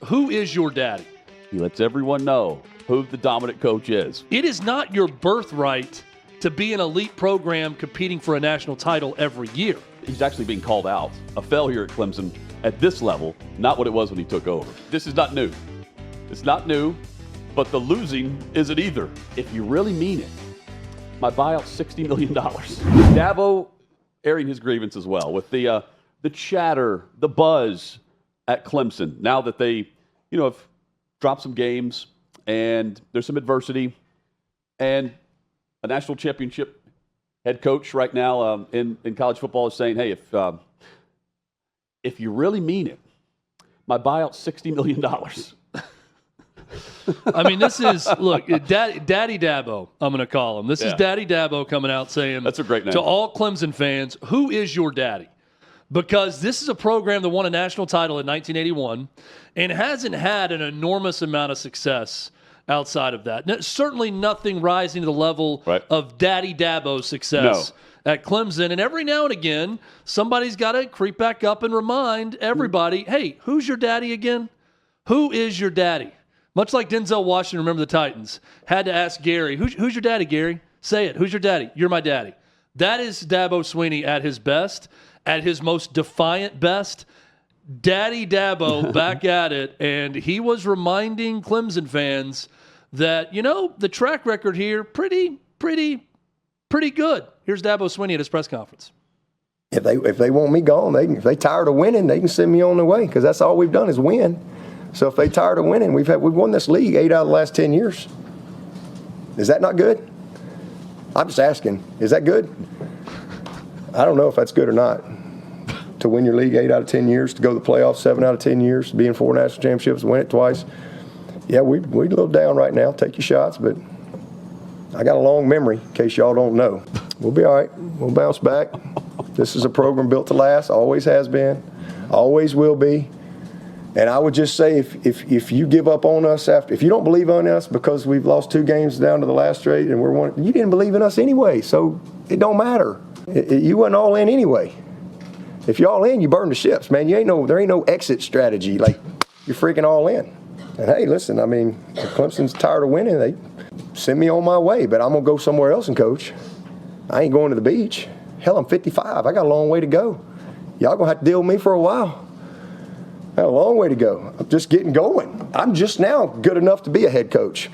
who is your daddy? He lets everyone know who the dominant coach is. It is not your birthright to be an elite program competing for a national title every year. He's actually being called out. A failure at Clemson at this level, not what it was when he took over. This is not new. It's not new, but the losing isn't either. If you really mean it, my buyout's $60 million. Dabo airing his grievance as well with the chatter, the buzz at Clemson. Now that they, have dropped some games and there's some adversity, and a national championship head coach right now in college football is saying, hey, if you really mean it, my buyout's $60 million. I mean, this is, look, Daddy Dabo, I'm going to call him. This is Daddy Dabo coming out saying, that's a great name. To all Clemson fans, who is your daddy? Because this is a program that won a national title in 1981 and hasn't had an enormous amount of success outside of that. Certainly nothing rising to the level of Daddy Dabo's success at Clemson. And every now and again, somebody's got to creep back up and remind everybody, hey, who's your daddy again? Who is your daddy? Much like Denzel Washington, remember the Titans, had to ask Gary, who's your daddy, Gary? Say it. Who's your daddy? You're my daddy. That is Dabo Swinney at his best, at his most defiant best. Daddy Dabo back at it, and he was reminding Clemson fans that, the track record here, pretty good. Here's Dabo Swinney at his press conference. If they want me gone, if they tired of winning, they can send me on their way, because that's all we've done is win. So if they tired of winning, we've won this league 8 out of the last 10 years. Is that not good? I'm just asking, is that good? I don't know if that's good or not. To win your league 8 out of 10 years, to go to the playoffs 7 out of 10 years, to be in 4 national championships, win it twice. Yeah, we're a little down right now. Take your shots, but I got a long memory, in case y'all don't know. We'll be all right. We'll bounce back. This is a program built to last, always has been, always will be. And I would just say, if you give up on us if you don't believe in us because we've lost 2 games down to the last straight and you didn't believe in us anyway, so it don't matter. You wasn't all in anyway. If you're all in, you burn the ships, man. There ain't no exit strategy. Like, you're freaking all in. And hey, listen, I mean, if Clemson's tired of winning, they send me on my way, but I'm gonna go somewhere else and coach. I ain't going to the beach. Hell, I'm 55. I got a long way to go. Y'all gonna have to deal with me for a while. I got a long way to go. I'm just getting going. I'm just now good enough to be a head coach.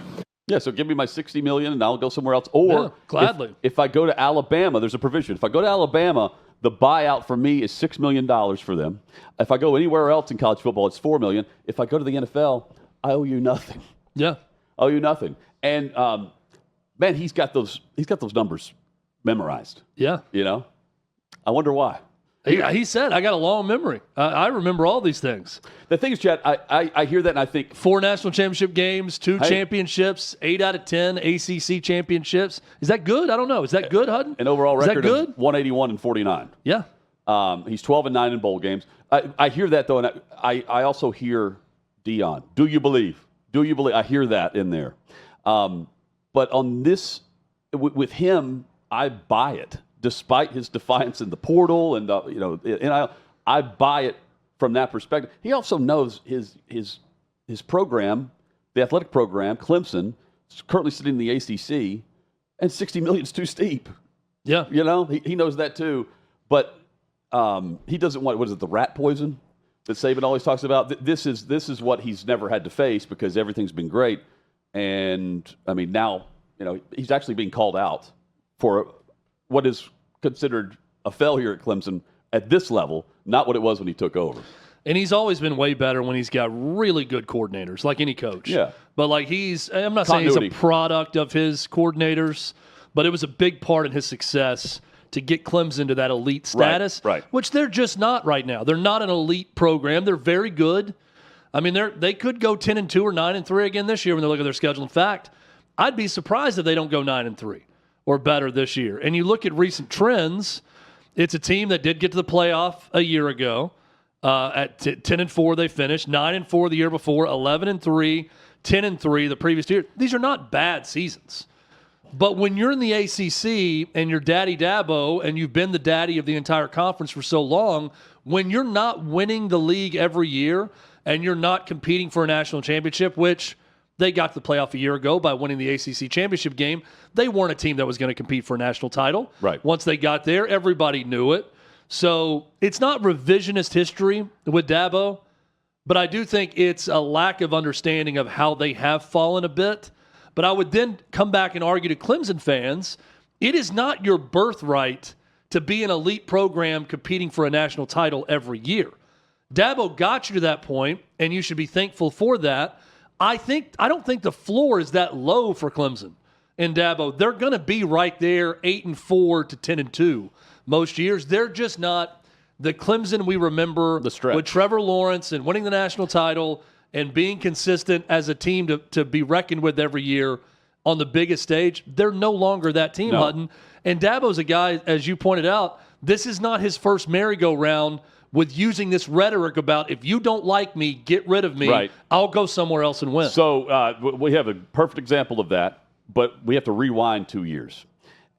Yeah, so give me my $60 million and I'll go somewhere else. Or gladly. If I go to Alabama, there's a provision. If I go to Alabama, the buyout for me is $6 million for them. If I go anywhere else in college football, it's $4 million. If I go to the NFL, I owe you nothing. Yeah, owe you nothing. And man, he's got those numbers memorized. Yeah, I wonder why. He said, I got a long memory. I remember all these things. The thing is, Chad, I hear that and I think 4 national championship games, 2 championships, 8 out of 10 ACC championships. Is that good? I don't know. Is that good, Hutton? An overall record good? of 181-49. Yeah. He's 12-9 in bowl games. I hear that, though, and I also hear Dion. Do you believe? Do you believe? I hear that in there. But on this, with him, I buy it. Despite his defiance in the portal, and I buy it from that perspective. He also knows his program, the athletic program, Clemson, is currently sitting in the ACC, and $60 million is too steep. Yeah, he knows that too. But he doesn't want, what is it, the rat poison that Saban always talks about? This is what he's never had to face because everything's been great. And I mean, now he's actually being called out for what is considered a failure at Clemson at this level, not what it was when he took over. And he's always been way better when he's got really good coordinators, like any coach. Yeah. But I'm not saying he's a product of his coordinators, but it was a big part in his success to get Clemson to that elite status, right. Which they're just not right now. They're not an elite program. They're very good. I mean, they could go 10-2 or 9-3 again this year when they look at their schedule. In fact, I'd be surprised if they don't go 9-3. Or better this year. And you look at recent trends, it's a team that did get to the playoff a year ago. At 10-4 they finished, 9-4 the year before, 11-3, 10-3 the previous year. These are not bad seasons. But when you're in the ACC and you're Daddy Dabo and you've been the daddy of the entire conference for so long, when you're not winning the league every year and you're not competing for a national championship, which they got to the playoff a year ago by winning the ACC championship game. They weren't a team that was going to compete for a national title. Right. Once they got there, everybody knew it. So it's not revisionist history with Dabo, but I do think it's a lack of understanding of how they have fallen a bit. But I would then come back and argue to Clemson fans, it is not your birthright to be an elite program competing for a national title every year. Dabo got you to that point, and you should be thankful for that. I don't think the floor is that low for Clemson and Dabo. They're going to be right there, 8-4 to 10-2 most years. They're just not the Clemson we remember with Trevor Lawrence and winning the national title and being consistent as a team to be reckoned with every year on the biggest stage. They're no longer that team, Hutton. And Dabo's a guy, as you pointed out, this is not his first merry-go-round with using this rhetoric about if you don't like me, get rid of me. Right. I'll go somewhere else and win. So we have a perfect example of that, but we have to rewind 2 years.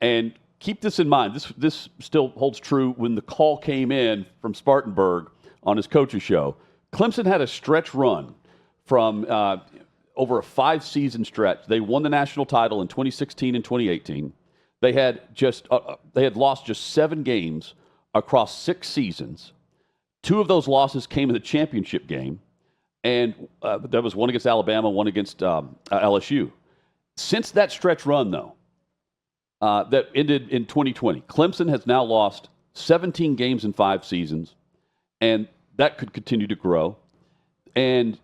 And keep this in mind. This still holds true when the call came in from Spartanburg on his coach's show. Clemson had a stretch run from over a 5-season stretch. They won the national title in 2016 and 2018. They had lost just 7 games across 6 seasons. 2 of those losses came in the championship game, and there was one against Alabama, one against LSU. Since that stretch run, though, that ended in 2020, Clemson has now lost 17 games in 5 seasons, and that could continue to grow. And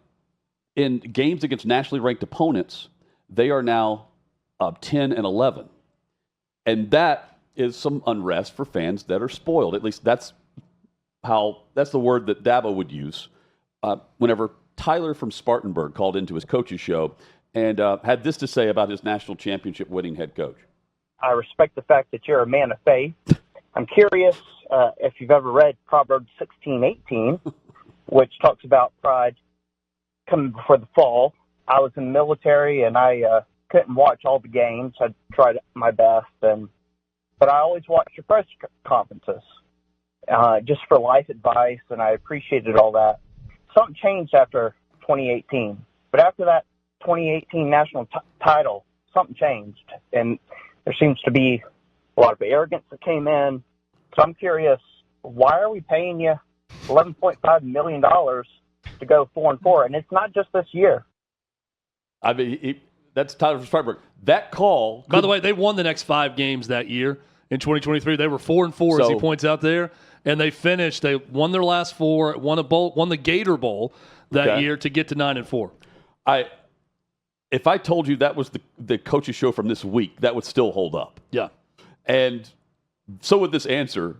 in games against nationally ranked opponents, they are now 10-11. And that is some unrest for fans that are spoiled. At least that's the word that Dabo would use whenever Tyler from Spartanburg called into his coach's show and had this to say about his national championship winning head coach. I respect the fact that you're a man of faith. I'm curious if you've ever read Proverbs 16:18, which talks about pride coming before the fall. I was in the military and I couldn't watch all the games. I tried my best, but I always watched your press conferences. Just for life advice, and I appreciated all that. Something changed after 2018. But after that 2018 national title, something changed. And there seems to be a lot of arrogance that came in. So I'm curious, why are we paying you $11.5 million to go 4-4? And it's not just this year. I mean, that's Tyler from Spartanburg. That call. By the way, they won the next 5 games that year. In 2023, they were 4-4, as he points out there. And they won their last 4, won the Gator Bowl that year to get to 9-4. If I told you that was the coach's show from this week, that would still hold up. Yeah. And so would this answer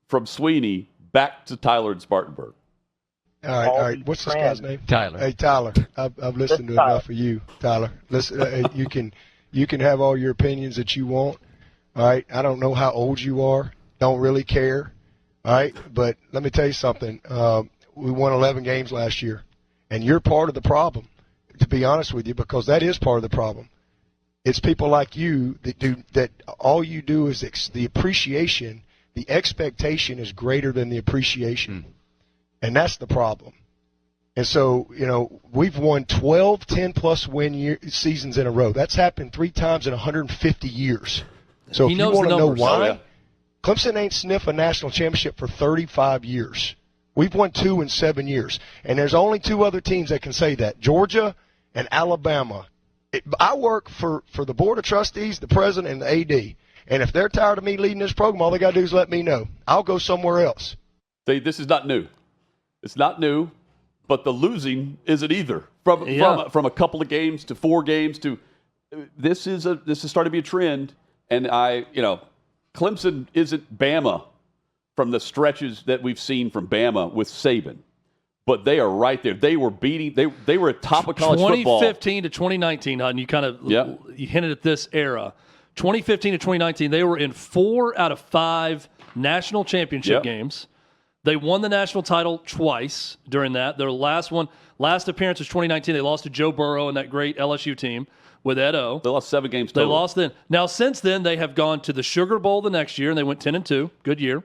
from Swinney back to Tyler in Spartanburg. All right. What's this guy's name? Tyler. Hey, Tyler. I've listened to enough of you, Tyler. Listen, you can have all your opinions that you want. All right. I don't know how old you are. Don't really care. All right, but let me tell you something. We won 11 games last year, and you're part of the problem, to be honest with you, because that is part of the problem. It's people like you that all you do is the appreciation, the expectation is greater than the appreciation, and that's the problem. And so, we've won 12 10-plus win seasons in a row. That's happened 3 times in 150 years. So if you want to know why, Clemson ain't sniffed a national championship for 35 years. We've won 2 in 7 years. And there's only 2 other teams that can say that, Georgia and Alabama. I work for the Board of Trustees, the president, and the AD. And if they're tired of me leading this program, all they got to do is let me know. I'll go somewhere else. This is not new. It's not new, but the losing isn't either. From a couple of games to 4 games to this is starting to be a trend. And Clemson isn't Bama from the stretches that we've seen from Bama with Saban, but they are right there. They were beating. They were at top of college football. 2015 to 2019, and you kind of you hinted at this era. 2015 to 2019, they were in 4 out of 5 national championship games. They won the national title twice during that. Their last appearance was 2019. They lost to Joe Burrow and that great LSU team with Ed O. They lost 7 games total. They lost then. Now, since then, they have gone to the Sugar Bowl the next year, and they went 10-2. Good year.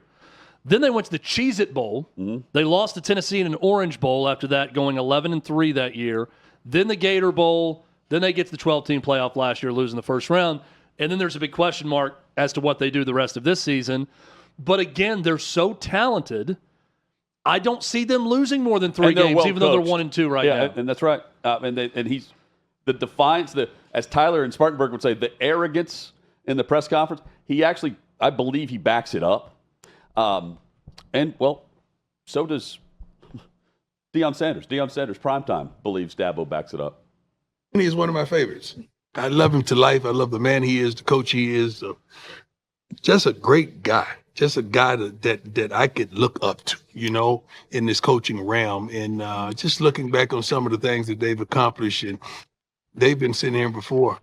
Then they went to the Cheez-It Bowl. Mm-hmm. They lost to Tennessee in an Orange Bowl after that, going 11-3 that year. Then the Gator Bowl. Then they get to the 12-team playoff last year, losing the first round. And then there's a big question mark as to what they do the rest of this season. But again, they're so talented. I don't see them losing more than 3 games, even though they're 1-2 right now. And that's right. And he's the defiance, as Tyler and Spartanburg would say, the arrogance in the press conference. He actually, I believe, he backs it up. And so does Deion Sanders. Deion Sanders, primetime, believes Dabo backs it up. And he's one of my favorites. I love him to life. I love the man he is, the coach he is. Just a great guy. Just a guy that I could look up to, in this coaching realm. And just looking back on some of the things that they've accomplished, and they've been sitting here before,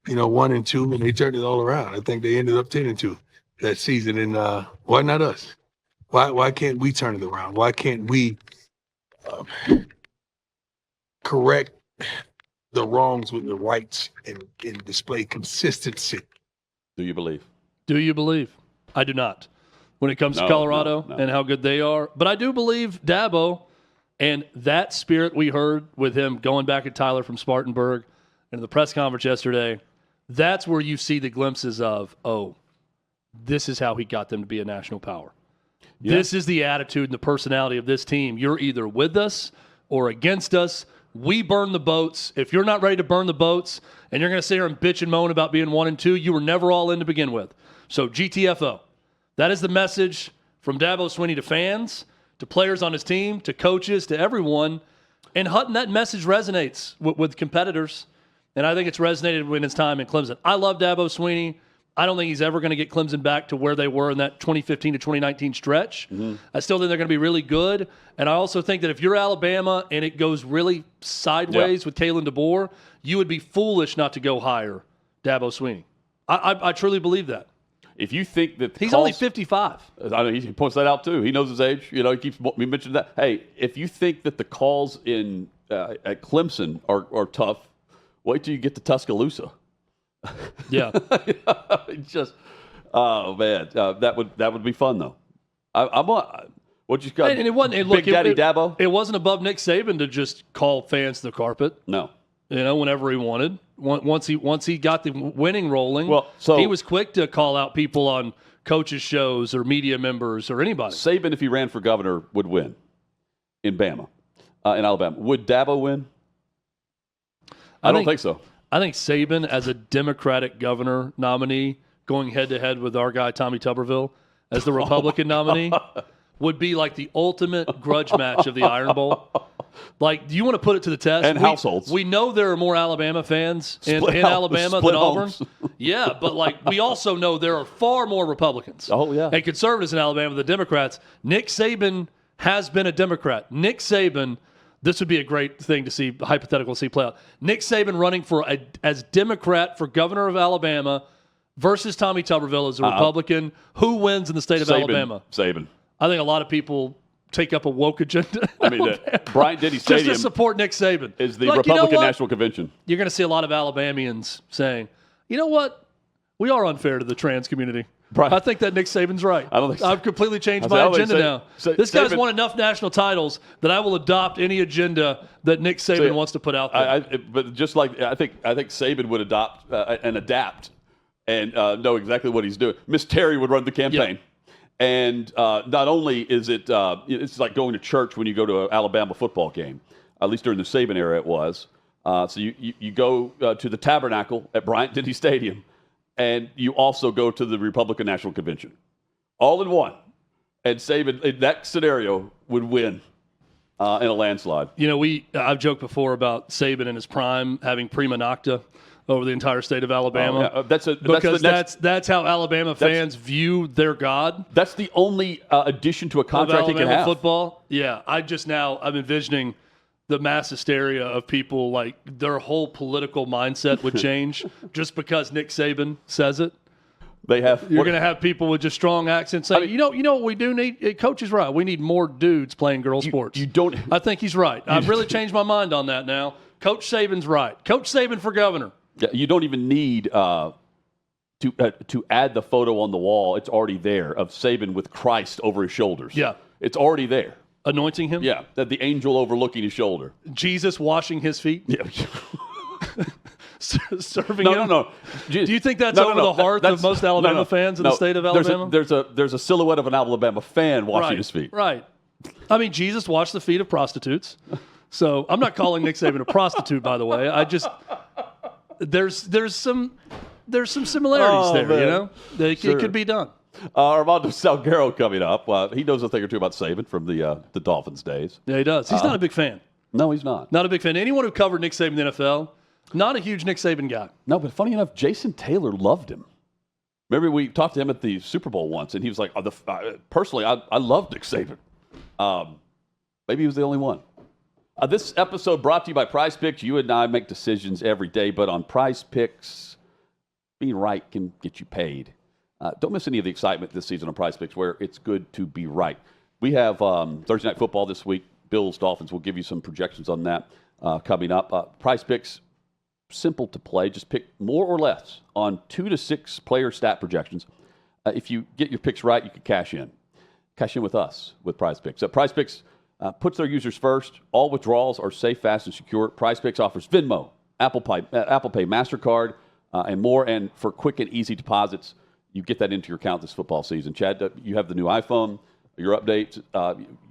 1-2, and they turned it all around. I think they ended up 10-2 that season. And why not us? Why can't we turn it around? Why can't we correct the wrongs with the rights and display consistency? Do you believe? Do you believe? I do not. When it comes to Colorado and how good they are. But I do believe Dabo and that spirit we heard with him going back at Tyler from Spartanburg and the press conference yesterday, that's where you see the glimpses of, this is how he got them to be a national power. Yeah. This is the attitude and the personality of this team. You're either with us or against us. We burn the boats. If you're not ready to burn the boats and you're going to sit here and bitch and moan about being 1-2, you were never all in to begin with. So GTFO. That is the message from Dabo Swinney to fans, to players on his team, to coaches, to everyone. And Hutton, that message resonates with competitors. And I think it's resonated when his time in Clemson. I love Dabo Swinney. I don't think he's ever going to get Clemson back to where they were in that 2015 to 2019 stretch. Mm-hmm. I still think they're going to be really good. And I also think that if you're Alabama and it goes really sideways with Kalen DeBoer, you would be foolish not to go hire Dabo Swinney. I truly believe that. If you think that he's only 55. I know he points that out too. He knows his age. He keeps me mentioning that. Hey, if you think that the calls in at Clemson are tough, wait till you get to Tuscaloosa. Yeah, just man, that would be fun though. I'm on. What you got? And it wasn't. Look, Big Daddy Dabo. It wasn't above Nick Saban to just call fans to the carpet. No, whenever he wanted. Once he got the winning rolling, so he was quick to call out people on coaches' shows or media members or anybody. Saban, if he ran for governor, would win in Bama, in Alabama. Would Dabo win? I don't think so. I think Saban, as a Democratic governor nominee, going head-to-head with our guy Tommy Tuberville as the Republican nominee, would be like the ultimate grudge match of the Iron Bowl. Like, do you want to put it to the test? And households. We know there are more Alabama fans in Alabama than Auburn. Yeah, but we also know there are far more Republicans. Oh, yeah. And conservatives in Alabama than Democrats. Nick Saban has been a Democrat. Nick Saban, this would be a great thing to see, hypothetical to see play out. Nick Saban running as Democrat for governor of Alabama versus Tommy Tuberville as a Republican. Who wins in the state of Alabama? Saban. I think a lot of people take up a woke agenda. I mean, Bryant-Denny Stadium just to support Nick Saban is the Republican National Convention. You're going to see a lot of Alabamians saying, you know what? We are unfair to the trans community. Right. I think that Nick Saban's right. I don't think so. I've completely changed my agenda now. This guy's won enough national titles that I will adopt any agenda that Nick Saban wants to put out there. But just like I think Saban would adopt and adapt and know exactly what he's doing. Miss Terry would run the campaign. Yep. And not only is it, it's like going to church when you go to an Alabama football game. At least during the Saban era, it was. So you go to the Tabernacle at Bryant-Denny Stadium, and you also go to the Republican National Convention, all in one. And Saban, in that scenario, would win in a landslide. I've joked before about Saban in his prime having prima nocta over the entire state of Alabama. Oh, yeah. That's how Alabama fans view their God. That's the only addition to a contract he can have. Football. Yeah, I'm envisioning the mass hysteria of people, like their whole political mindset would change just because Nick Saban says it. You're going to have people with just strong accents saying, you know what we do need? Coach is right. We need more dudes playing girls sports. I think he's right. I've really changed my mind on that now. Coach Saban's right. Coach Saban for governor. Yeah, you don't even need to add the photo on the wall. It's already there of Saban with Christ over his shoulders. Yeah. It's already there. Anointing him? Yeah, that the angel overlooking his shoulder. Jesus washing his feet? Yeah. Serving him? No. Do you think that's over the heart of most Alabama fans in the state of Alabama? There's a silhouette of an Alabama fan washing his feet. Right. I mean, Jesus washed the feet of prostitutes. So I'm not calling Nick Saban a prostitute, by the way. I just there's some similarities there, man. you know? It could be done. Armando Salguero coming up. He knows a thing or two about Saban from the Dolphins days. Yeah, he does. He's not a big fan. No, he's not. Not a big fan. Anyone who covered Nick Saban in the NFL, not a huge Nick Saban guy. No, but funny enough, Jason Taylor loved him. Remember, we talked to him at the Super Bowl once, and he was like, personally, I love Nick Saban. Maybe he was the only one. This episode brought to you by Prize Picks. You and I make decisions every day, but on Prize Picks, being right can get you paid. Don't miss any of the excitement this season on Prize Picks, where it's good to be right. We have Thursday Night Football this week. Bills, Dolphins. We'll give you some projections on that coming up. Prize Picks, simple to play. Just pick more or less on 2 to 6 player stat projections. If you get your picks right, you can cash in. Cash in with us with Prize Picks. Prize Picks puts their users first. All withdrawals are safe, fast, and secure. Prize Picks offers Venmo, Apple Pay, MasterCard, and more. And for quick and easy deposits, you get that into your account this football season. Chad, you have the new iPhone, your updates.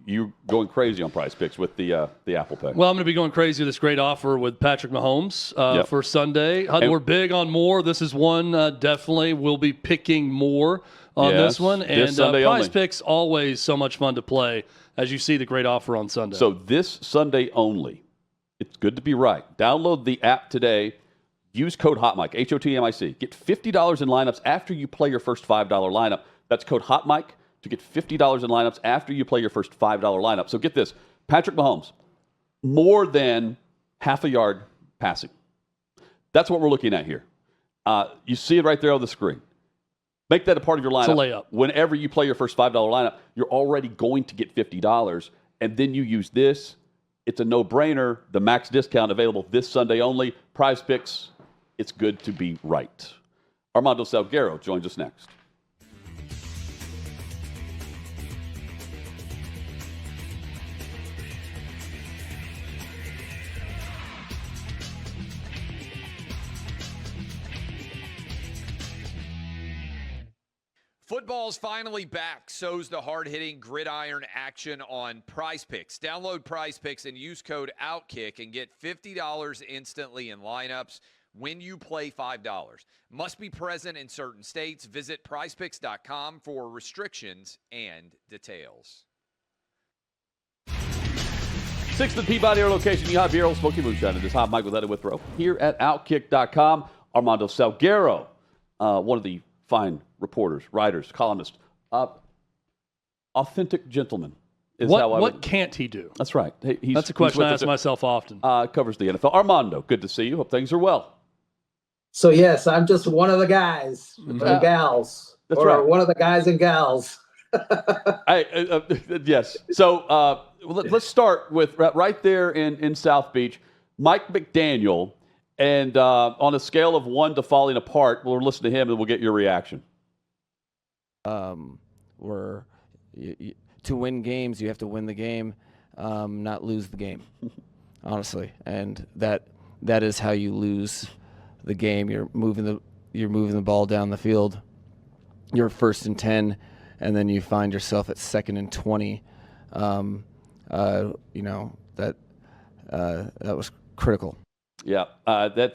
You're going crazy on Prize Picks with the Apple Pay. Well, I'm going to be going crazy with this great offer with Patrick Mahomes for Sunday. We're big on more. This is one definitely. We'll be picking more on this one. And Prize Picks, always so much fun to play as you see the great offer on Sunday. So this Sunday only, it's good to be right. Download the app today. Use code HOTMIC, HOTMIC. Get $50 in lineups after you play your first $5 lineup. That's code HOTMIC to get $50 in lineups after you play your first $5 lineup. So get this. Patrick Mahomes, more than half a yard passing. That's what we're looking at here. You see it right there on the screen. Make that a part of your lineup. It's a layup. Whenever you play your first $5 lineup, you're already going to get $50. And then you use this. It's a no-brainer. The max discount available this Sunday only. Prize Picks. It's good to be right. Armando Salguero joins us next. Football's finally back. So's the hard-hitting gridiron action on Prize Picks. Download Prize Picks and use code OutKick and get $50 instantly in lineups when you play $5. Must be present in certain states. Visit prizepicks.com for restrictions and details. 6th and Peabody, our location. You have beer, old smoky moonshine. It is hot Michael with Throw here at OutKick.com. Armando Salguero, one of the fine reporters, writers, columnists, authentic gentleman. What can't he do? That's right. That's a question I ask myself often. Covers the NFL. Armando, good to see you. Hope things are well. So, yes, I'm just one of the guys and gals. That's or right. one of the guys and gals. Yes. So let's start with right there in South Beach, Mike McDaniel. And on a scale of 1 to falling apart, we'll listen to him and we'll get your reaction. To win games, you have to win the game, not lose the game, honestly. And that is how you lose the game. You're moving the ball down the field. You're 1st and 10, and then you find yourself at 2nd and 20. That was critical. Yeah, they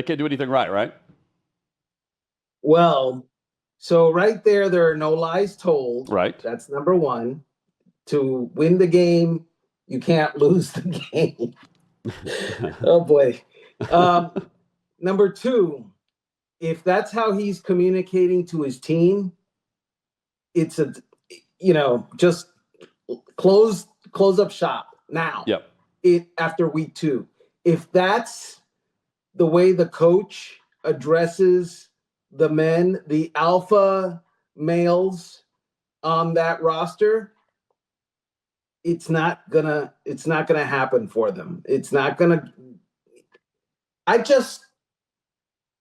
can't do anything right? Well, so right there are no lies told. Right. That's number one. To win the game, you can't lose the game. Oh, boy. Number 2, if that's how he's communicating to his team, it's just close up shop now. Yep. After week 2. If that's the way the coach addresses the men, the alpha males on that roster, it's not gonna happen for them. It's not gonna.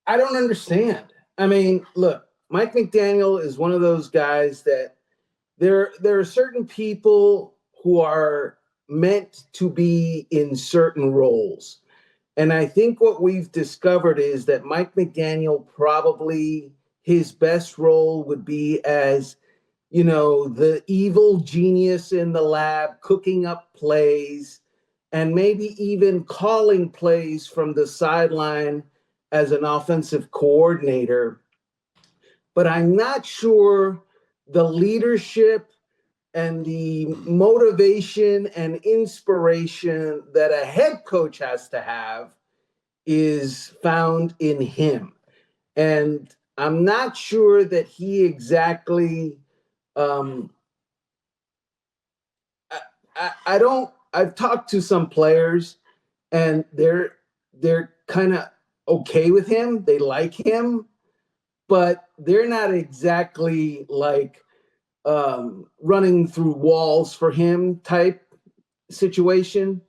I don't understand. I mean, look, Mike McDaniel is one of those guys that there are certain people who are meant to be in certain roles. And I think what we've discovered is that Mike McDaniel probably his best role would be as, the evil genius in the lab, cooking up plays and maybe even calling plays from the sideline as an offensive coordinator. But I'm not sure the leadership and the motivation and inspiration that a head coach has to have is found in him. And I'm not sure that he exactly, I've talked to some players and they're kind of okay with him. They like him, but they're not exactly like running through walls for him type situation.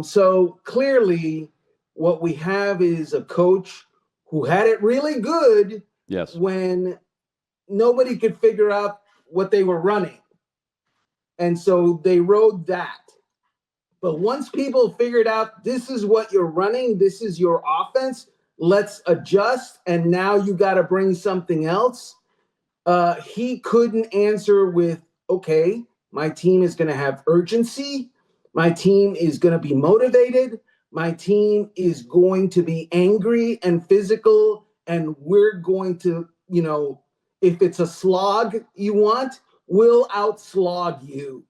So clearly what we have is a coach who had it really good when nobody could figure out what they were running. And so they rode that. But once people figured out this is what you're running, this is your offense, let's adjust, and now you got to bring something else. He couldn't answer with, okay, my team is going to have urgency. My team is going to be motivated. My team is going to be angry and physical. And we're going to, if it's a slog you want, we'll outslog you.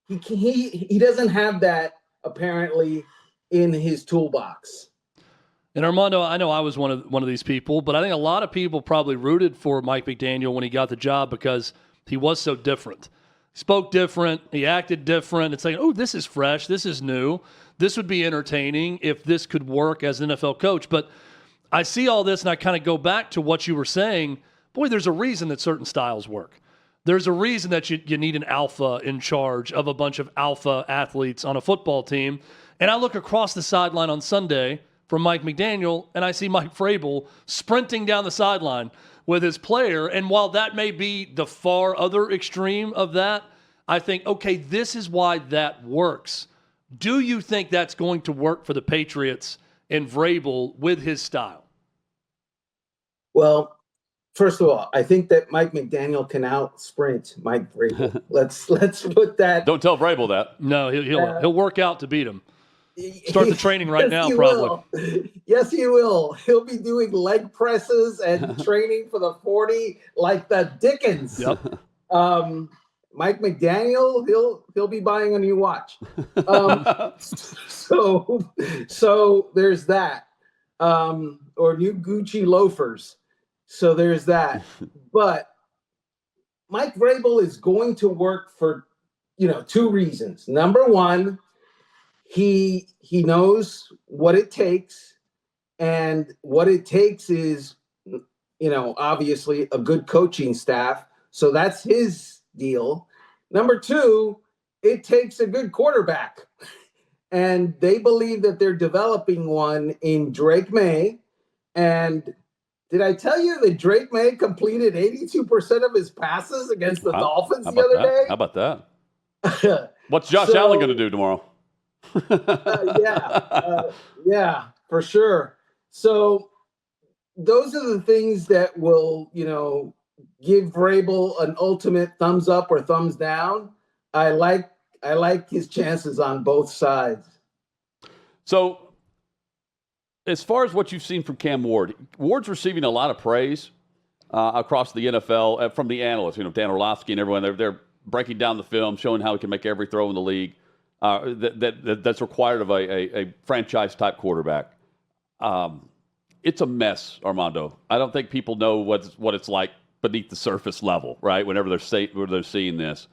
He doesn't have that apparently in his toolbox. And Armando, I know I was one of these people, but I think a lot of people probably rooted for Mike McDaniel when he got the job because he was so different. He spoke different. He acted different. It's like, oh, this is fresh. This is new. This would be entertaining if this could work as an NFL coach. But I see all this and I kind of go back to what you were saying. Boy, there's a reason that certain styles work. There's a reason that you need an alpha in charge of a bunch of alpha athletes on a football team. And I look across the sideline on Sunday from Mike McDaniel, and I see Mike Vrabel sprinting down the sideline with his player. And while that may be the far other extreme of that, I think, okay, this is why that works. Do you think that's going to work for the Patriots and Vrabel with his style? Well, first of all, I think that Mike McDaniel can out-sprint Mike Vrabel. Let's put that. Don't tell Vrabel that. No, he'll work out to beat him. Start the training right now, probably. Will. Yes, he will. He'll be doing leg presses and training for the 40 like the Dickens. Yep. Mike McDaniel, he'll be buying a new watch. So there's that. Or new Gucci loafers. So there's that. But Mike Vrabel is going to work for, two reasons. Number one, he knows what it takes, and what it takes is, obviously a good coaching staff. So that's his deal. Number two, it takes a good quarterback, and they believe that they're developing one in Drake May. And did I tell you that Drake May completed 82% of his passes against the Dolphins the other day? How about that? What's Josh Allen going to do tomorrow? Yeah, for sure. So those are the things that will, give Vrabel an ultimate thumbs up or thumbs down. I like his chances on both sides. So as far as what you've seen from Cam Ward, Ward's receiving a lot of praise across the NFL from the analysts. Dan Orlovsky and everyone, they're breaking down the film, showing how he can make every throw in the league. That's required of a franchise-type quarterback. It's a mess, Armando. I don't think people know what it's like beneath the surface level, right, whenever they're seeing this.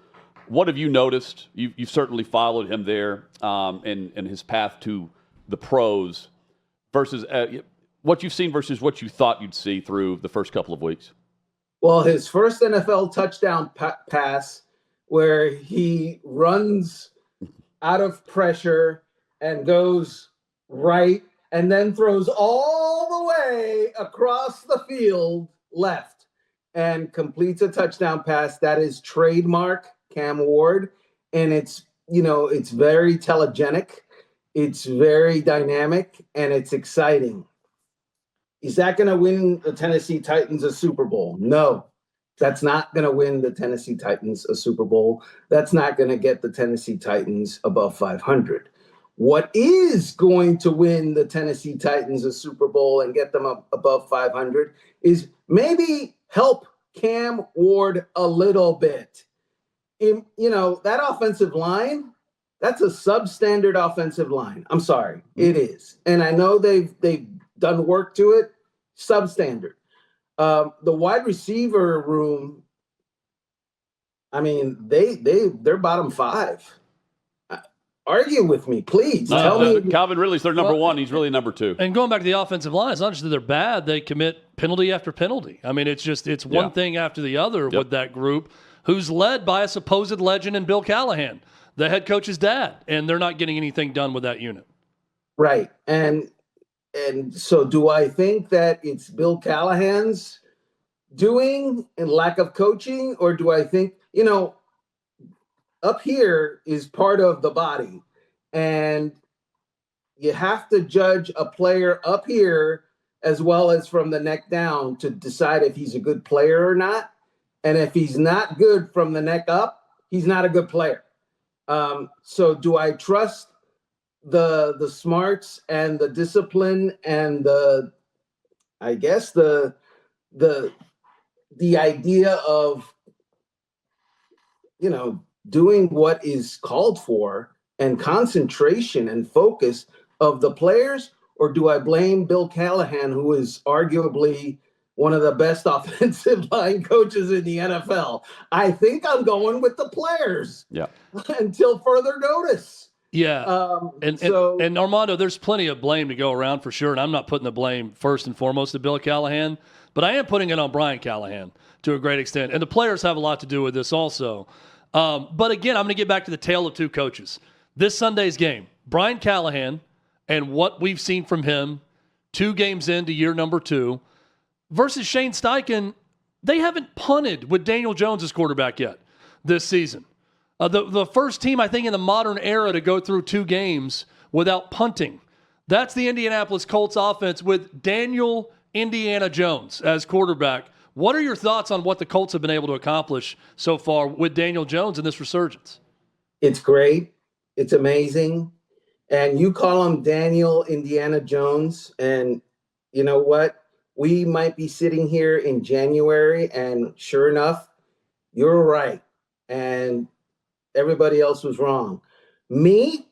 What have you noticed? You've certainly followed him there in his path to the pros versus what you've seen versus what you thought you'd see through the first couple of weeks. Well, his first NFL touchdown pass where he runs out of pressure and goes right and then throws all the way across the field left and completes a touchdown pass. That is trademark Cam Ward. And it's very telegenic. It's very dynamic, and it's exciting. Is that going to win the Tennessee Titans a Super Bowl? No, that's not going to win the Tennessee Titans a Super Bowl. That's not going to get the Tennessee Titans above 500. What is going to win the Tennessee Titans a Super Bowl and get them up above 500 is maybe help Cam Ward a little bit. That offensive line, that's a substandard offensive line. I'm sorry, it is. And I know they've done work to it, substandard. The wide receiver room, I mean, they're bottom 5. Argue with me, please. Tell me. Calvin Ridley's their number one. He's really number 2. And going back to the offensive line, it's not just that they're bad. They commit penalty after penalty. I mean, it's one thing after the other with that group, who's led by a supposed legend in Bill Callahan, the head coach's dad, and they're not getting anything done with that unit. Right. And so do I think that it's Bill Callahan's doing and lack of coaching, or do I think, up here is part of the body, and you have to judge a player up here as well as from the neck down to decide if he's a good player or not. And if he's not good from the neck up, he's not a good player. So do I trust the smarts and the discipline and the idea of, doing what is called for and concentration and focus of the players? Or do I blame Bill Callahan, who is arguably one of the best offensive line coaches in the NFL? I think I'm going with the players. Yeah. Until further notice. Yeah. And Armando, there's plenty of blame to go around for sure. And I'm not putting the blame first and foremost to Bill Callahan, but I am putting it on Brian Callahan to a great extent. And the players have a lot to do with this also. But again, I'm going to get back to the tale of two coaches. This Sunday's game, Brian Callahan and what we've seen from him 2 games into year number 2 versus Shane Steichen. They haven't punted with Daniel Jones as quarterback yet this season. The first team, I think, in the modern era to go through 2 games without punting. That's the Indianapolis Colts offense with Daniel Indiana Jones as quarterback. What are your thoughts on what the Colts have been able to accomplish so far with Daniel Jones in this resurgence? It's great. It's amazing. And you call him Daniel Indiana Jones. And you know what? We might be sitting here in January, and sure enough, you're right. And everybody else was wrong. Me,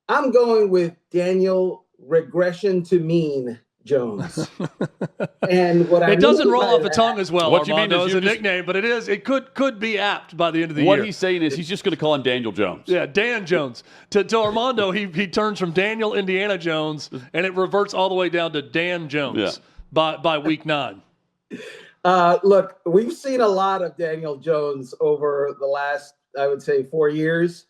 I'm going with Daniel Regression to Mean Jones. And what it doesn't roll off the tongue as well, what Armando, you mean is as a nickname, but it could be apt by the end of the year. What he's saying is he's just going to call him Daniel Jones. Yeah, Dan Jones. To Armando, he turns from Daniel Indiana Jones, and it reverts all the way down to Dan Jones by week 9. Look, we've seen a lot of Daniel Jones over the last, I would say, 4 years.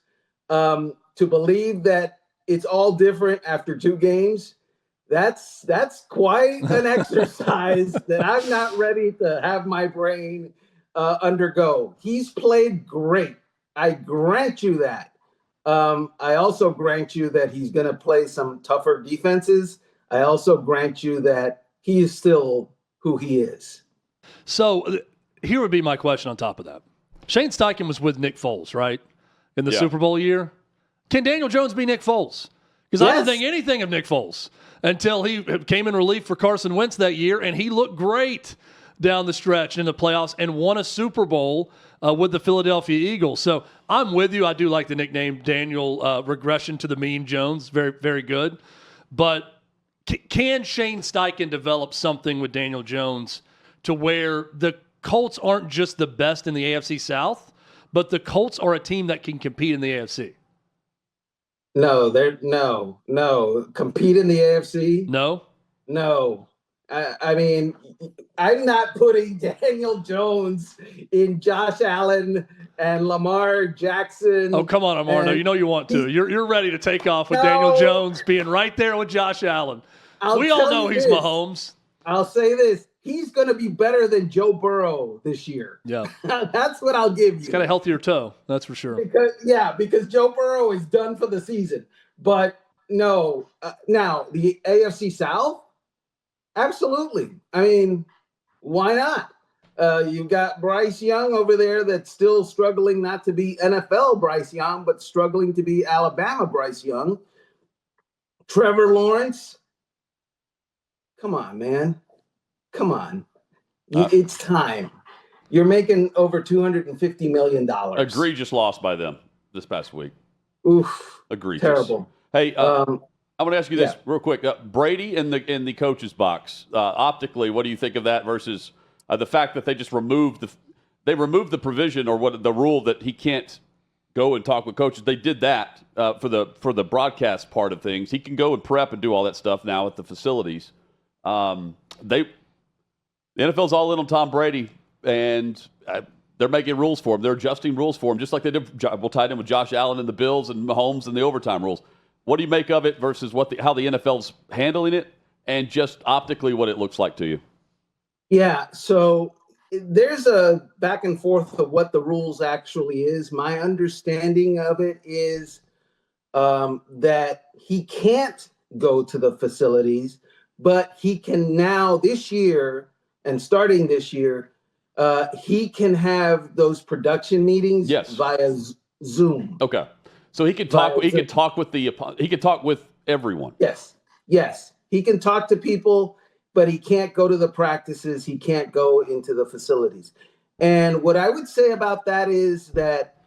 To believe that it's all different after 2 games, that's quite an exercise that I'm not ready to have my brain undergo. He's played great. I grant you that. I also grant you that he's going to play some tougher defenses. I also grant you that he is still who he is. So here would be my question on top of that. Shane Steichen was with Nick Foles, right, in the Super Bowl year. Can Daniel Jones be Nick Foles? Because I didn't think anything of Nick Foles until he came in relief for Carson Wentz that year, and he looked great down the stretch in the playoffs and won a Super Bowl with the Philadelphia Eagles. So I'm with you. I do like the nickname Daniel Regression to the Mean Jones. Very, very good. But can Shane Steichen develop something with Daniel Jones to where the Colts aren't just the best in the AFC South, but the Colts are a team that can compete in the AFC? No, no. Compete in the AFC? No. I mean, I'm not putting Daniel Jones in Josh Allen and Lamar Jackson. Oh, come on, Armando. You know you want to. You're ready to take off with Daniel Jones being right there with Josh Allen. We all know he's Mahomes. I'll say this. He's going to be better than Joe Burrow this year. Yeah. That's what I'll give you. He's got a healthier toe, that's for sure. Because Joe Burrow is done for the season. But no, now the AFC South, absolutely. I mean, why not? You've got Bryce Young over there that's still struggling not to be NFL Bryce Young, but struggling to be Alabama Bryce Young. Trevor Lawrence. Come on, man. Come on. It's time. You're making over $250 million. Egregious loss by them this past week. Oof. Egregious. Terrible. Hey, I want to ask you this real quick. Brady in the coach's box. Optically, what do you think of that versus the fact that they just removed the provision or the rule that he can't go and talk with coaches? They did that for the broadcast part of things. He can go and prep and do all that stuff now at the facilities. The NFL's all in on Tom Brady, and they're making rules for him. They're adjusting rules for him, just like they did. We'll tie it in with Josh Allen and the Bills and Mahomes and the overtime rules. What do you make of it versus how the NFL's handling it, and just optically what it looks like to you? Yeah, so there's a back and forth of what the rules actually is. My understanding of it is that he can't go to the facilities, but he can now this year. And starting this year, he can have those production meetings via Zoom. Okay, so he can talk. He can talk with he can talk with everyone. Yes, he can talk to people, but he can't go to the practices. He can't go into the facilities. And what I would say about that is that,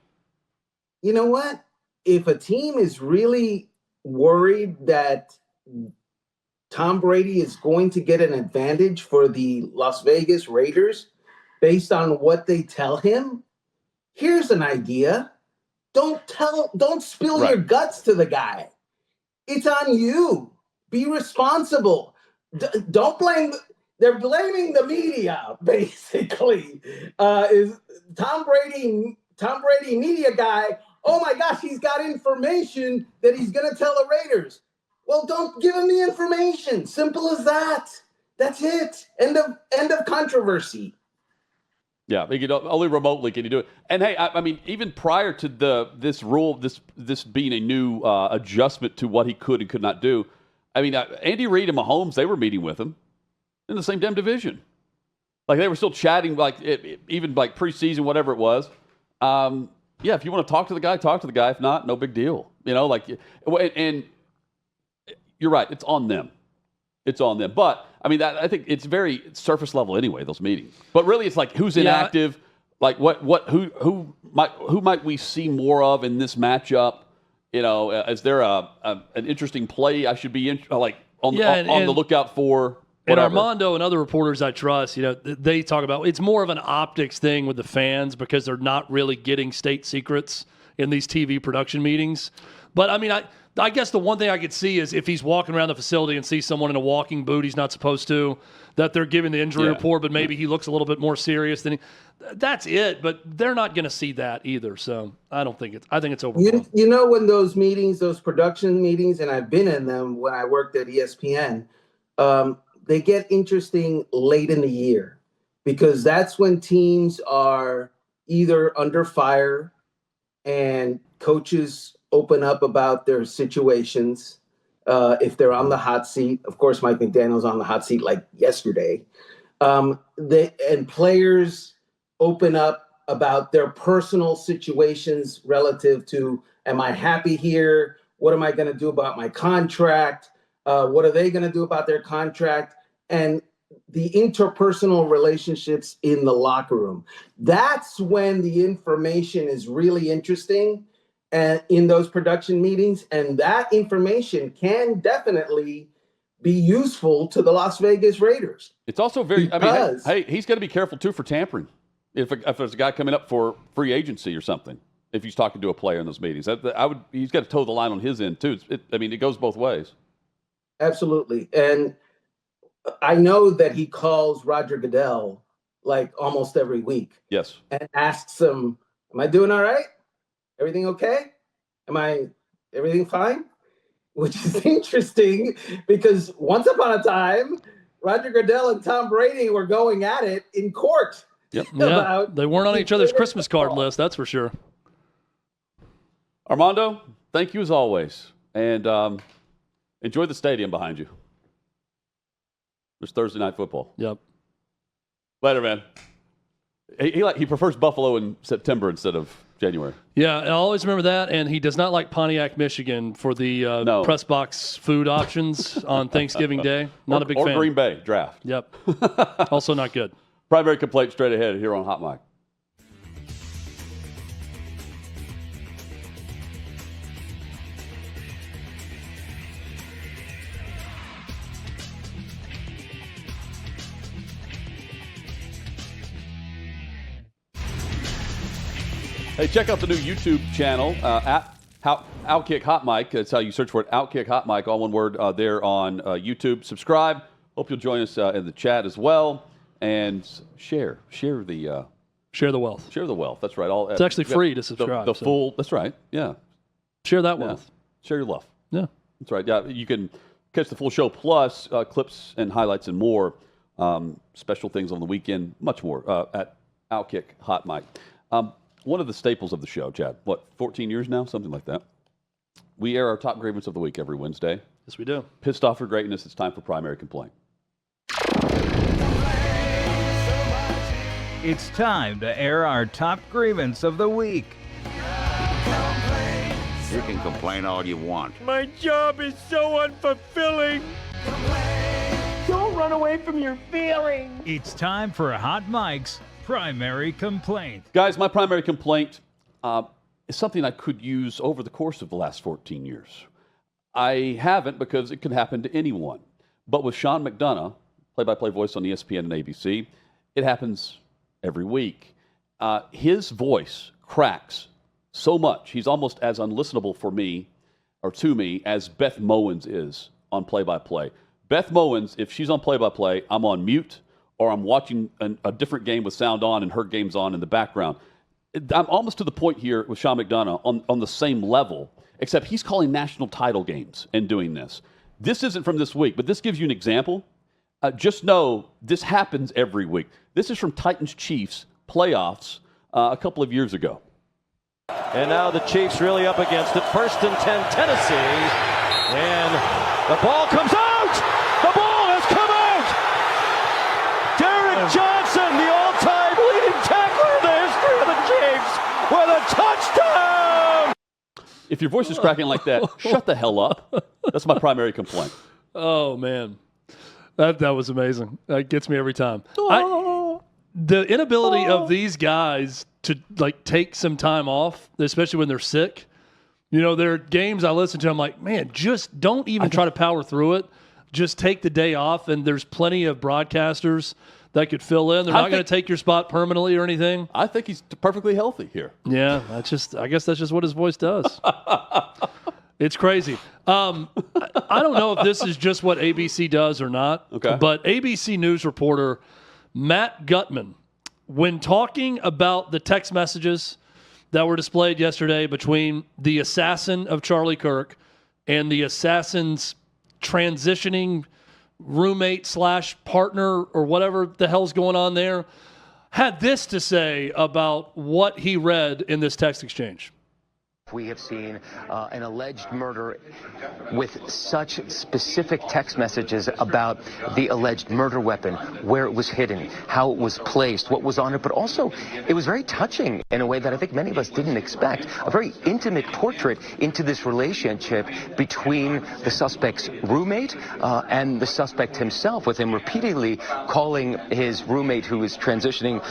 you know what? If a team is really worried that Tom Brady is going to get an advantage for the Las Vegas Raiders based on what they tell him, here's an idea. Don't spill your guts to the guy. It's on you. Be responsible. Don't blame. They're blaming the media, basically. Is Tom Brady media guy? Oh my gosh, he's got information that he's going to tell the Raiders. Well, don't give him the information. Simple as that. That's it. End of controversy. Yeah, only remotely can you do it. And hey, I mean, even prior to this rule, this being a new adjustment to what he could and could not do, I mean, Andy Reid and Mahomes, they were meeting with him in the same damn division. Like they were still chatting, even like preseason, whatever it was. Yeah, if you want to talk to the guy, talk to the guy. If not, no big deal. And you're right. It's on them. It's on them. But I mean, I think it's very surface level anyway. Those meetings. But really, it's like who's inactive. Like who might we see more of in this matchup? Is there an interesting play I should be on the lookout for? And Armando and other reporters I trust, they talk about it's more of an optics thing with the fans because they're not really getting state secrets in these TV production meetings. But I mean, I guess the one thing I could see is if he's walking around the facility and sees someone in a walking boot he's not supposed to, that they're giving the injury report, but maybe he looks a little bit more serious than that's it. But they're not going to see that either. So I think it's overblown. When those meetings, those production meetings, and I've been in them when I worked at ESPN, they get interesting late in the year because that's when teams are either under fire and coaches open up about their situations. If they're on the hot seat, of course, Mike McDaniel's on the hot seat like yesterday. And players open up about their personal situations relative to, am I happy here? What am I going to do about my contract? What are they going to do about their contract? And the interpersonal relationships in the locker room. That's when the information is really interesting and in those production meetings. And that information can definitely be useful to the Las Vegas Raiders. It's also he's got to be careful too for tampering. If there's a guy coming up for free agency or something, if he's talking to a player in those meetings, he's got to toe the line on his end too. It goes both ways. Absolutely. And I know that he calls Roger Goodell like almost every week. Yes. And asks him, am I doing all right? Everything okay? Everything fine? Which is interesting because once upon a time, Roger Goodell and Tom Brady were going at it in court. Yep. Yeah, they weren't on each other's Christmas card list, that's for sure. Armando, thank you as always. And enjoy the stadium behind you. There's Thursday Night Football. Yep. Later, man. He prefers Buffalo in September instead of January. Yeah, I always remember that. And he does not like Pontiac, Michigan for the press box food options on Thanksgiving Day. Not a big fan. Or Green Bay draft. Yep. Also not good. Primary complaint straight ahead here on Hot Mic. Hey, check out the new YouTube channel at OutKick Hot Mic. That's how you search for it. OutKick Hot Mic, all one word there on YouTube. Subscribe. Hope you'll join us in the chat as well. And share the wealth. Share the wealth. That's right. It's actually free to subscribe. The full. That's right. Yeah. Share that wealth. Share your love. Yeah. That's right. Yeah. You can catch the full show plus clips and highlights and more. Special things on the weekend. Much more at OutKick Hot Mic. One of the staples of the show, Chad. 14 years now, something like that. We air our top grievance of the week every Wednesday. Yes, we do. Pissed off for greatness. It's time for primary complaint. It's time to air our top grievance of the week. You can complain all you want. My job is so unfulfilling. Don't run away from your feelings. It's time for Hot Mic's primary complaint. Guys, my primary complaint is something I could use over the course of the last 14 years. I haven't because it can happen to anyone. But with Sean McDonough, play-by-play voice on ESPN and ABC, it happens every week. His voice cracks so much. He's almost as unlistenable for me, or to me, as Beth Mowins is on play-by-play. Beth Mowins, if she's on play-by-play, I'm on mute, or I'm watching a different game with sound on and her game's on in the background. I'm almost to the point here with Sean McDonough on the same level, except he's calling national title games and doing this. This isn't from this week, but this gives you an example. Just know this happens every week. This is from Titans-Chiefs playoffs a couple of years ago. And now the Chiefs really up against it. 1st and 10, Tennessee. And the ball comes out! The ball has come out! Derek Johnson, the all-time leading tackler in the history of the Chiefs, with a touchdown! If your voice is cracking like that, shut the hell up. That's my primary complaint. Oh, man. That was amazing. That gets me every time. The inability of these guys to take some time off, especially when they're sick. There are games I listen to, I'm like, man, just don't even try to power through it. Just take the day off, and there's plenty of broadcasters that could fill in. They're not going to take your spot permanently or anything. I think he's perfectly healthy here. Yeah, I guess that's just what his voice does. It's crazy. I don't know if this is just what ABC does or not, but ABC News reporter Matt Gutman, when talking about the text messages that were displayed yesterday between the assassin of Charlie Kirk and the assassin's transitioning roommate / partner or whatever the hell's going on there, had this to say about what he read in this text exchange. We have seen an alleged murder with such specific text messages about the alleged murder weapon, where it was hidden, how it was placed, what was on it, but also it was very touching in a way that I think many of us didn't expect. A very intimate portrait into this relationship between the suspect's roommate and the suspect himself, with him repeatedly calling his roommate who was transitioning,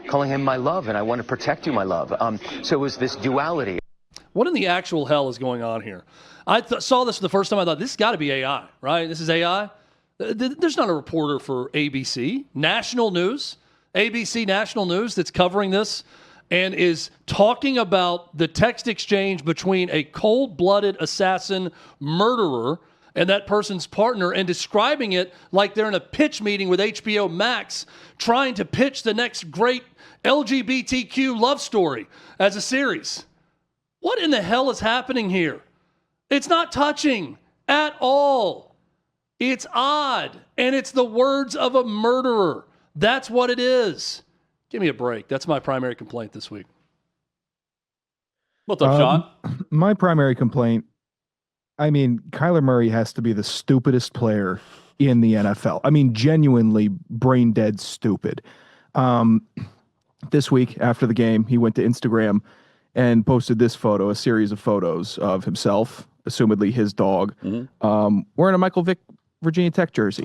calling him my love, and I want to protect you, my love. So it was this duality. What in the actual hell is going on here? I saw this for the first time. I thought, this has got to be AI, right? This is AI. There's not a reporter for ABC National News, ABC National News that's covering this and is talking about the text exchange between a cold-blooded assassin murderer and that person's partner, and describing it like they're in a pitch meeting with HBO Max trying to pitch the next great LGBTQ love story as a series. What in the hell is happening here? It's not touching at all. It's odd, and it's the words of a murderer. That's what it is. Give me a break. That's my primary complaint this week. What's up, Sean? My primary complaint, I mean, Kyler Murray has to be the stupidest player in the NFL. I mean, genuinely brain dead stupid. This week after the game, he went to Instagram and posted this photo, a series of photos of himself, assumedly his dog, wearing a Michael Vick Virginia Tech jersey.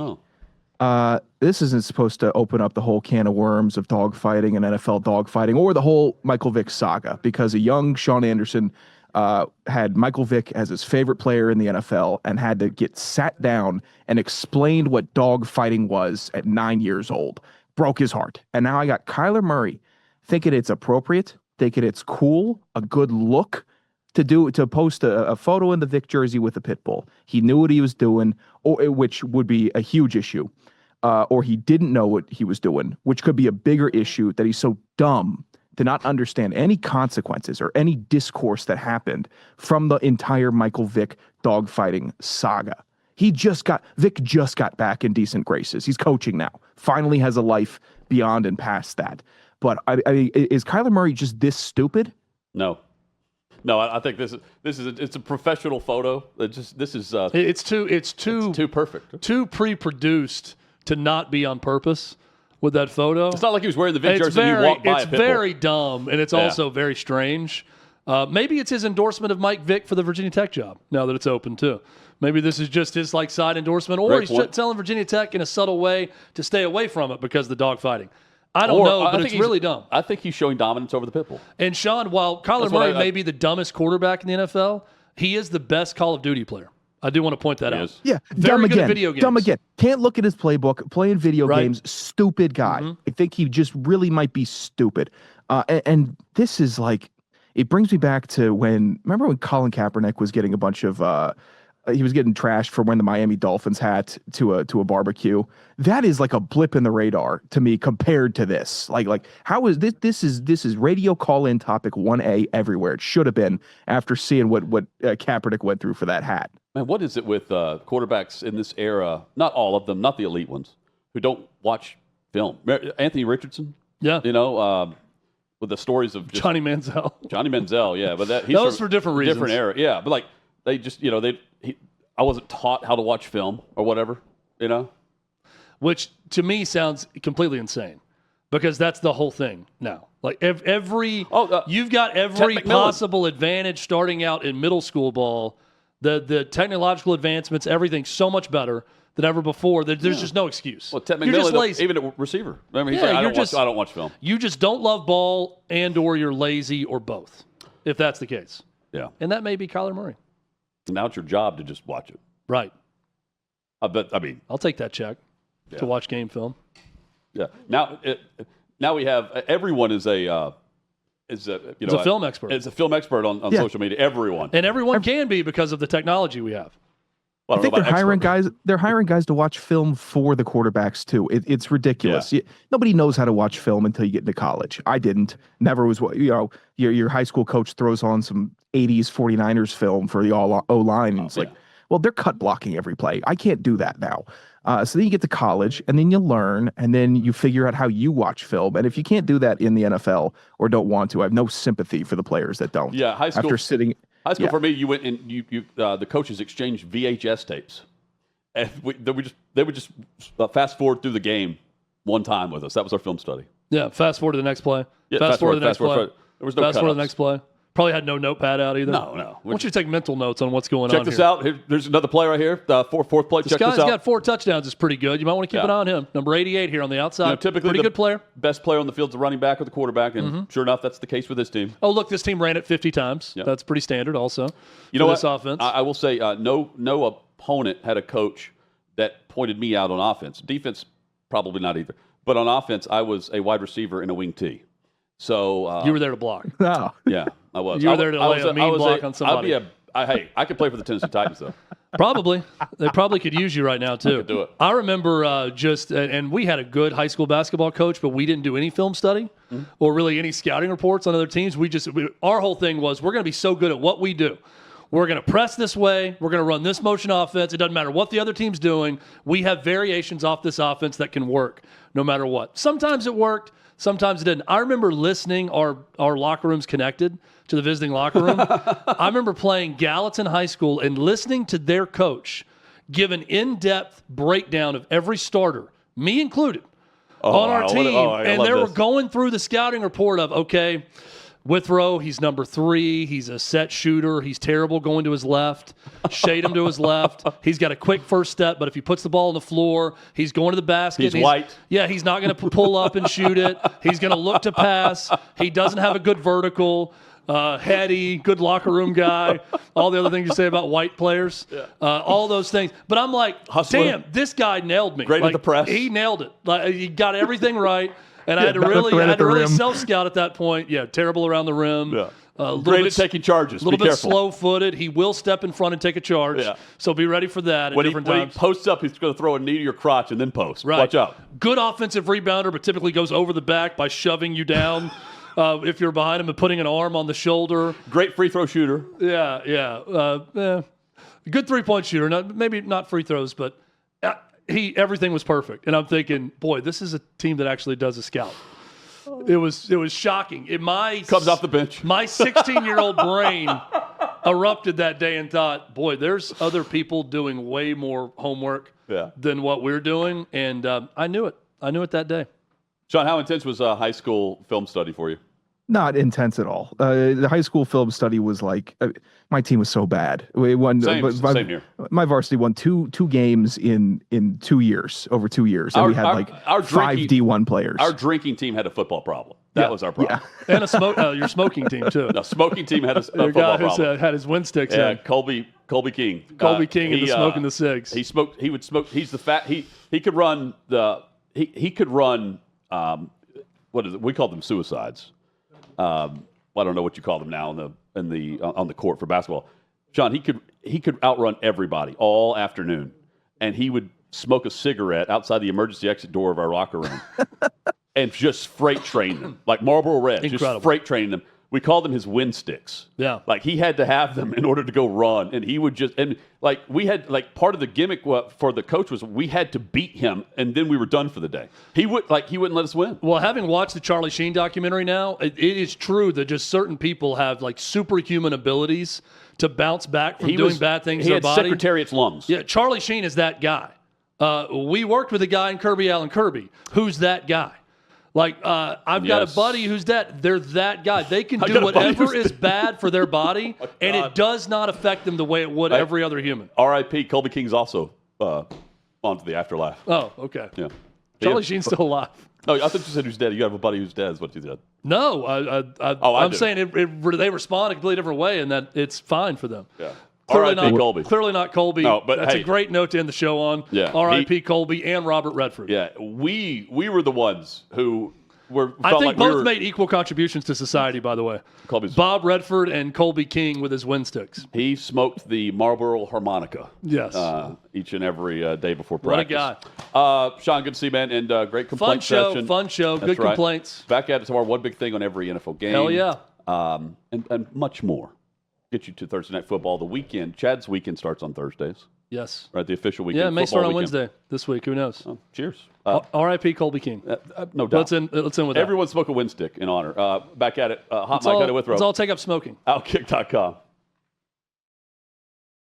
This isn't supposed to open up the whole can of worms of dogfighting and NFL dogfighting or the whole Michael Vick saga, because a young Sean Anderson had Michael Vick as his favorite player in the NFL and had to get sat down and explained what dogfighting was at 9 years old. Broke his heart. And now I got Kyler Murray thinking it's appropriate, thinking it's cool, a good look to post a photo in the Vick jersey with a pit bull. He knew what he was doing, which would be a huge issue. Or he didn't know what he was doing, which could be a bigger issue, that he's so dumb to not understand any consequences or any discourse that happened from the entire Michael Vick dogfighting saga. Vick just got back in decent graces. He's coaching now. Finally has a life beyond and past that. But I mean, is Kyler Murray just this stupid? No, I think it's a professional photo. It's too perfect, too pre-produced to not be on purpose with that photo. It's not like he was wearing the Vick jersey and he walked by a pit bull. It's very dumb, and it's also very strange. Maybe it's his endorsement of Mike Vick for the Virginia Tech job, now that it's open too. Maybe this is just his side endorsement, or he's telling Virginia Tech in a subtle way to stay away from it because of the dog fighting. I don't know, but it's really dumb. I think he's showing dominance over the pit bull. And Sean, while Kyler Murray may be the dumbest quarterback in the NFL, he is the best Call of Duty player. I do want to point that out. Yeah, very good at video games. Dumb again. Can't look at his playbook. Playing video games. Stupid guy. I think he just really might be stupid. And this is like, it brings me back to remember when Colin Kaepernick was getting a bunch of, he was getting trashed for wearing the Miami Dolphins hat to a barbecue. That is like a blip in the radar to me compared to this. Like how is this? This is radio call-in topic 1A everywhere. It should have been after seeing what Kaepernick went through for that hat. Man, what is it with quarterbacks in this era? Not all of them, not the elite ones, who don't watch film. Anthony Richardson, with the stories of Johnny Manziel. Johnny Manziel, yeah, but that was for different reasons. Different era, yeah. But like they just, I wasn't taught how to watch film or whatever, Which to me sounds completely insane, because that's the whole thing now. Like you've got every possible advantage starting out in middle school ball. The technological advancements, everything's so much better than ever before. There's just no excuse. Well, Ted you're just McMillan, lazy. even a receiver. I mean, he's like, I don't watch film. You just don't love ball, or you're lazy, or both, if that's the case. Yeah. And that may be Kyler Murray. Now it's your job to just watch it. Right. I'll take that check to watch game film. Yeah. Now we have everyone is a film expert. It's a film expert on social media. Everyone. And everyone can be because of the technology we have. I think they're hiring guys. They're hiring guys to watch film for the quarterbacks too. It's ridiculous. Yeah. Nobody knows how to watch film until you get into college. I didn't. Never was. Your high school coach throws on some 80s 49ers film for the O-line, and it's like, well, they're cut blocking every play. I can't do that now. So then you get to college, and then you learn, and then you figure out how you watch film. And if you can't do that in the NFL or don't want to, I have no sympathy for the players that don't. Yeah, high school. After sitting. High school for me, you went and the coaches exchanged VHS tapes, and they would just fast forward through the game one time with us. That was our film study. Yeah, fast forward to the next play. Yeah, fast forward to the next play. There was no fast forward to the cutouts. next play. Probably had no notepad out either. No. I want you to take mental notes on what's going on. Check this out. There's another play right here. Fourth play. This Check guy's this out. got 4 touchdowns. It's pretty good. You might want to keep an eye on him. Number 88 here on the outside. Typically, pretty good player. Best player on the field is the running back or the quarterback, and sure enough, that's the case with this team. Oh, look, this team ran it 50 times. Yep. That's pretty standard also. You know what? This offense. I will say no opponent had a coach that pointed me out on offense. Defense, probably not either. But on offense, I was a wide receiver and a wing T. So you were there to block. No. Yeah, I was. You were there to lay a mean block on somebody. I could play for the Tennessee Titans, though. Probably. They probably could use you right now, too. I could do it. I remember and we had a good high school basketball coach, but we didn't do any film study or really any scouting reports on other teams. Our whole thing was we're going to be so good at what we do. We're going to press this way. We're going to run this motion offense. It doesn't matter what the other team's doing. We have variations off this offense that can work no matter what. Sometimes it worked. Sometimes it didn't. I remember listening, our locker rooms connected to the visiting locker room. I remember playing Gallatin High School and listening to their coach give an in-depth breakdown of every starter, me included, on our team. And they were going through the scouting report of, okay, Withrow, he's number 3. He's a set shooter. He's terrible going to his left. Shade him to his left. He's got a quick first step, but if he puts the ball on the floor, he's going to the basket. He's white. Yeah, he's not going to pull up and shoot it. He's going to look to pass. He doesn't have a good vertical. Heady, good locker room guy, all the other things you say about white players, all those things. But I'm like, damn, this guy nailed me. Great at the press. He nailed it. Like, he got everything right. And I had to really self-scout at that point. Yeah, terrible around the rim. Yeah. Great at taking charges. A little bit slow-footed. He will step in front and take a charge. Yeah. So be ready for that when at different when times. he posts up, he's going to throw a knee to your crotch and then post. Right. Watch out. Good offensive rebounder, but typically goes over the back by shoving you down. If you're behind him and putting an arm on the shoulder. Great free throw shooter. Yeah. Good three-point shooter. Maybe not free throws, but everything was perfect. And I'm thinking, boy, this is a team that actually does a scout. It was shocking. Comes off the bench. My 16-year-old brain erupted that day and thought, boy, there's other people doing way more homework than what we're doing. And I knew it. I knew it that day. Sean, how intense was high school film study for you? Not intense at all. The high school film study was like, my team was so bad. We won. Same here. My varsity won two games in 2 years, over 2 years, and we had five D1 players. Our drinking team had a football problem. That was our problem. Yeah. And your smoking team too. No, smoking team had a football problem. Who's, had his wind sticks. Yeah, Colby King. Colby King and the smoking the cigs. He smoked. He would smoke. He's the fat. He could run the. He could run. What is it? We call them suicides. I don't know what you call them now on the court for basketball. Sean, he could outrun everybody all afternoon, and he would smoke a cigarette outside the emergency exit door of our locker room, and just freight train them like Marlboro Red. Incredible. Just freight train them. We called them his wind sticks. Yeah, like he had to have them in order to go run, and he would just we had part of the gimmick for the coach was we had to beat him, and then we were done for the day. He wouldn't let us win. Well, having watched the Charlie Sheen documentary now, it is true that just certain people have superhuman abilities to bounce back from doing bad things to their body. He had Secretariat's lungs. Yeah, Charlie Sheen is that guy. We worked with a guy in Kirby Allen Kirby who's that guy. I've got a buddy who's that. They're that guy. They can do whatever is bad for their body, and it does not affect them the way it would every other human. R.I.P. Colby King's also on to the afterlife. Oh, okay. Yeah. Charlie Sheen's still alive. Oh, I thought you said who's dead. You have a buddy who's dead is what you said. No, I'm saying they respond a completely different way, and that it's fine for them. Yeah. Clearly Colby. Clearly not Colby. No, but that's a great note to end the show on. Yeah. R.I.P. Colby and Robert Redford. Yeah, we were the ones who were. I think both made equal contributions to society. By the way, Bob Redford and Colby King with his wind sticks. He smoked the Marlboro harmonica. Yes. Each and every day before practice. What a guy. Sean, good to see you, man, and great complaint session. Fun show. That's Good complaints. Back at it tomorrow. One big thing on every NFL game. Hell yeah. And much more. Get you to Thursday Night Football. The weekend, Chad's weekend starts on Thursdays. Yes. Right, the official weekend. Yeah, it may start on Wednesday this week. Who knows? Oh, cheers. R.I.P. Colby King. No doubt. Let's end with that. Everyone smoke a wind stick in honor. Back at it. Hot Mike, got it with Let's all take up smoking. OutKick.com.